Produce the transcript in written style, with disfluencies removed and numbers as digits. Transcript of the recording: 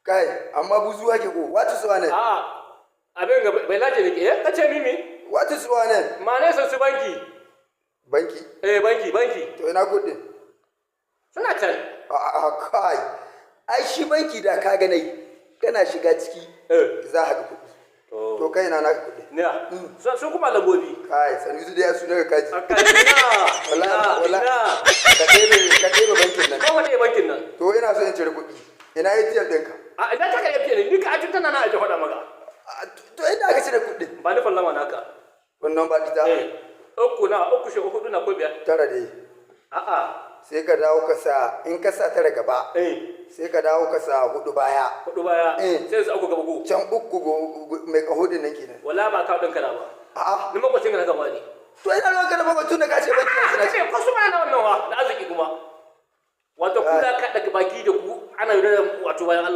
Kai, amma buzu ake ko. What is one? Abin ga bai laje ne ke kace mimi. What is one? Ma ne su banki. Banki? Banki. To ina kuɗin? Suna can. Kai. Ai shi banki da ka ganai kana shiga ciki za ka ga kuɗi. To kai na naka kuɗi. Ne. Su kuma lambobi. Kai, sani su da su daga kaji. Wala. Ka ɗebe bankin nan. Ko wani bankin nan. To ina so in cire kuɗi. Ina ATM ɗinka. Idan ta ka ATM ni ka ajin tana na aje faɗa maka. To ina ka cire kuɗi. Ba ni fallama naka. Wannan ba ita. Uku shi hudu na ko biyar. Tara dai. Sai ka dawo ka sa in ka sa tara gaba. Sai ka dawo ka sa hudu baya. Sai su uku gaba go. Can uku mai kahudin nan kenan. Wala ba ka ɗinka na ba. Ni makwacin ka na gaba ne. To ina ruwan ka da makwacin da ka ce banki na suna ce. Kwasu ma na wannan wa da arziki kuma. Wato ku da ka daga baki da ku ana yi wato bayan Allah.